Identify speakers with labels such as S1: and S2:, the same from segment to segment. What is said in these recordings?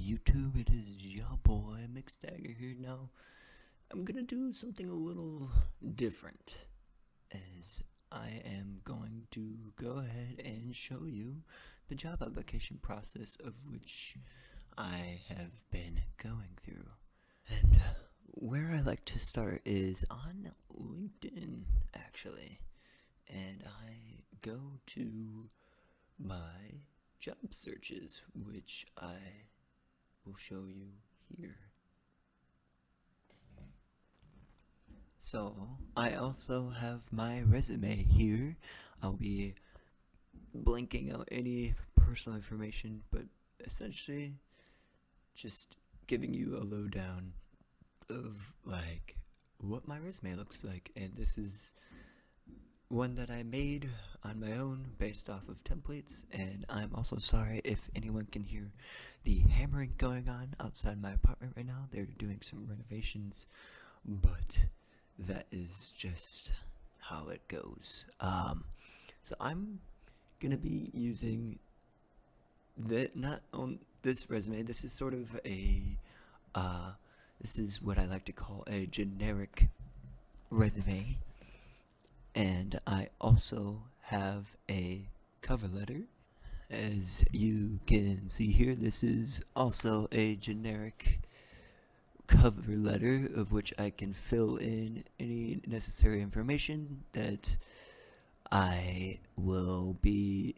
S1: YouTube? It is your boy McStagger here. Now, I'm gonna do something a little different, as I am going to go ahead and show you the job application process of which I have been going through. And where I like to start is on LinkedIn, actually. And I go to my job searches, which I will show you here. So, I also have my resume here. I'll be blanking out any personal information, but essentially just giving you a lowdown of like what my resume looks like. And this is one that I made on my own based off of templates, and I'm also sorry if anyone can hear the hammering going on outside my apartment right now. They're doing some renovations, but that is just how it goes. So I'm gonna be using not on this resume. This is sort of a this is what I like to call a generic resume. And I also have a cover letter. As you can see here, this is also a generic cover letter of which I can fill in any necessary information that I will be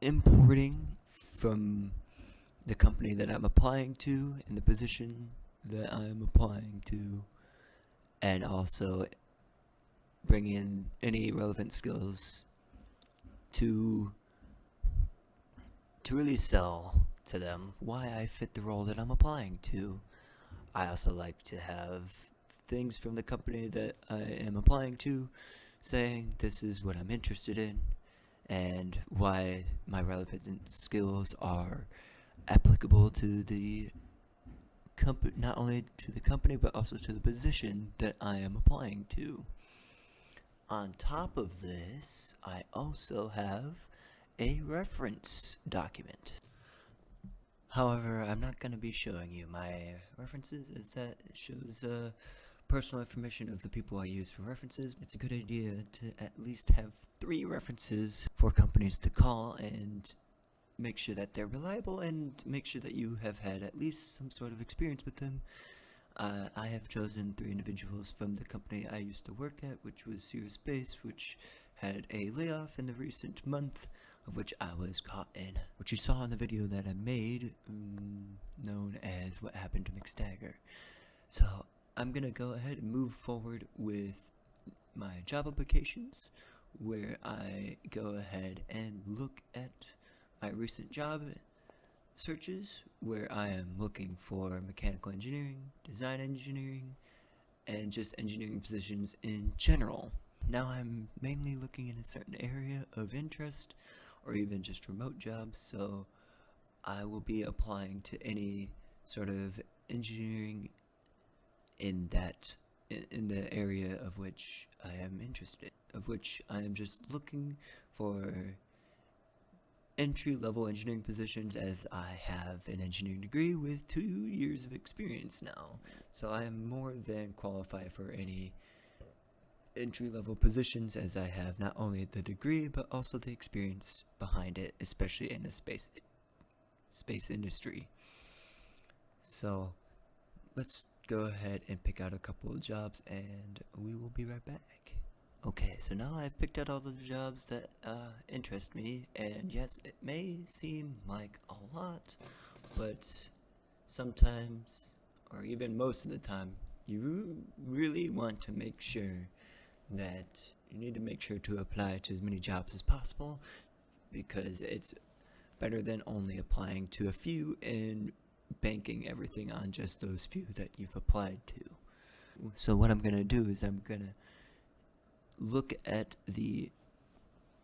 S1: importing from the company that I'm applying to and the position that I'm applying to, and also bring in any relevant skills to really sell to them why I fit the role that I'm applying to. I also like to have things from the company that I am applying to saying this is what I'm interested in and why my relevant skills are applicable to the company, not only to the company but also to the position that I am applying to. On top of this, I also have a reference document. However, I'm not going to be showing you my references, as that shows personal information of the people I use for references. It's a good idea to at least have 3 references for companies to call and make sure that they're reliable and make sure that you have had at least some sort of experience with them. I have chosen 3 individuals from the company I used to work at, which was Sirius Space, which had a layoff in the recent month, of which I was caught in, which you saw in the video that I made, known as What Happened to McStagger. So I'm going to go ahead and move forward with my job applications, where I go ahead and look at my recent job searches, where I am looking for mechanical engineering, design engineering, and just engineering positions in general. Now I'm mainly looking in a certain area of interest or even just remote jobs, so I will be applying to any sort of engineering in the area of which I am interested, of which I am just looking for entry-level engineering positions, as I have an engineering degree with 2 years of experience now. So I am more than qualified for any entry-level positions, as I have not only the degree but also the experience behind it, especially in the space industry. So let's go ahead and pick out a couple of jobs and we will be right back. Okay, so now I've picked out all the jobs that interest me, and yes, it may seem like a lot, but sometimes, or even most of the time, you really want to make sure that you need to make sure to apply to as many jobs as possible, because it's better than only applying to a few and banking everything on just those few that you've applied to. So what I'm going to do is I'm going to look at the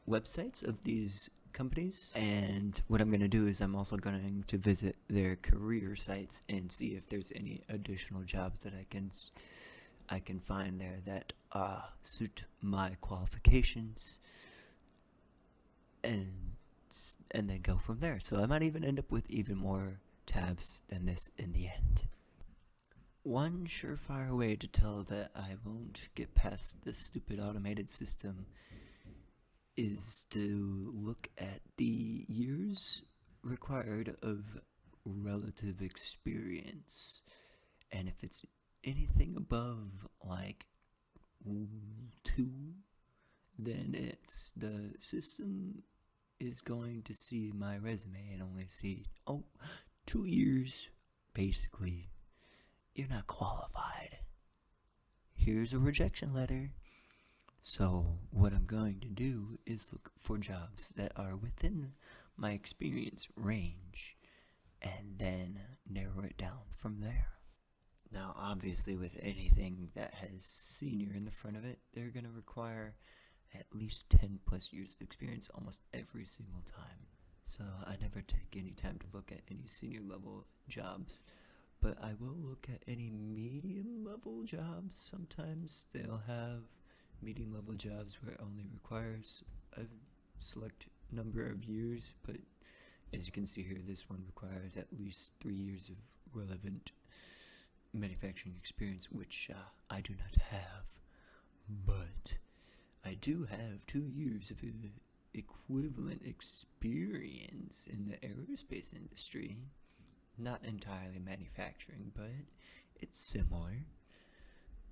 S1: websites of these companies, and what I'm going to do is I'm also going to visit their career sites and see if there's any additional jobs that I can find there that suit my qualifications, and and then go from there. So I might even end up with even more tabs than this in the end. One surefire way to tell that I won't get past this stupid automated system is to look at the years required of relative experience. And if it's anything above like 2, then the system is going to see my resume and only see, 2 years, basically. You're not qualified. Here's a rejection letter. So what I'm going to do is look for jobs that are within my experience range and then narrow it down from there. Now, obviously, with anything that has senior in the front of it, they're going to require at least 10 plus years of experience almost every single time. So I never take any time to look at any senior level jobs, but I will look at any medium level jobs. Sometimes they'll have medium level jobs where it only requires a select number of years, but as you can see here, this one requires at least 3 years of relevant manufacturing experience, which I do not have, but I do have 2 years of equivalent experience in the aerospace industry. Not entirely manufacturing, but it's similar,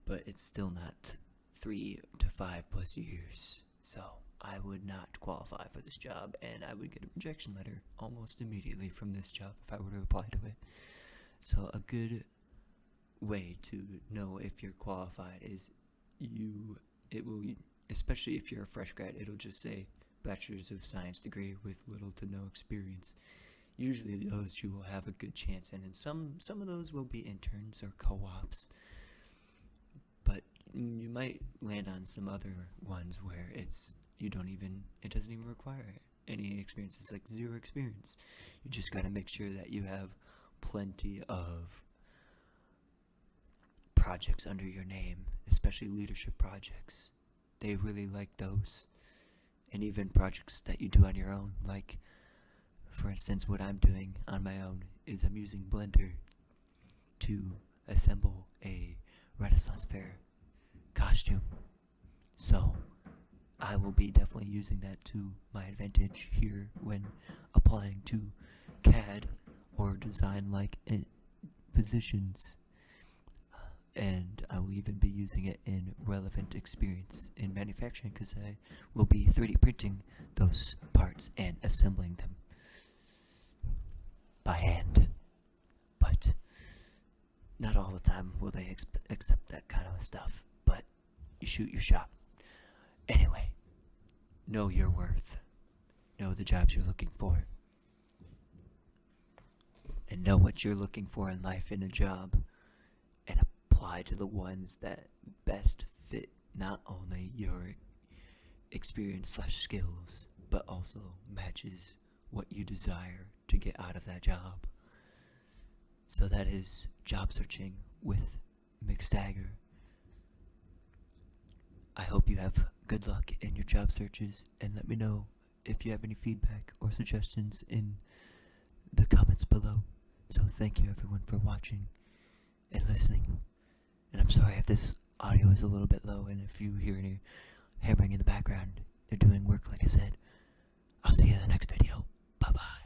S1: but it's still not 3 to 5 plus years. So I would not qualify for this job, and I would get a rejection letter almost immediately from this job if I were to apply to it. So a good way to know if you're qualified is especially if you're a fresh grad, it'll just say Bachelor's of Science degree with little to no experience. Usually those you will have a good chance in, and some of those will be interns or co-ops, but you might land on some other ones where it doesn't even require any experience. It's like 0 experience. You just gotta make sure that you have plenty of projects under your name, especially leadership projects. They really like those, and even projects that you do on your own. Like, for instance, what I'm doing on my own is I'm using Blender to assemble a Renaissance Fair costume. So I will be definitely using that to my advantage here when applying to CAD or design like positions. And I will even be using it in relevant experience in manufacturing, because I will be 3D printing those parts and assembling them by hand. But not all the time will they accept that kind of stuff, but you shoot your shot. Anyway, know your worth. Know the jobs you're looking for. And know what you're looking for in life in a job, and apply to the ones that best fit not only your experience / skills, but also matches what you desire to get out of that job. So that is job searching with McStagger. I hope you have good luck in your job searches, and let me know if you have any feedback or suggestions in the comments below. So thank you everyone for watching and listening. And I'm sorry if this audio is a little bit low, and if you hear any hammering in the background, they're doing work like I said. I'll see you in the next video. Bye bye.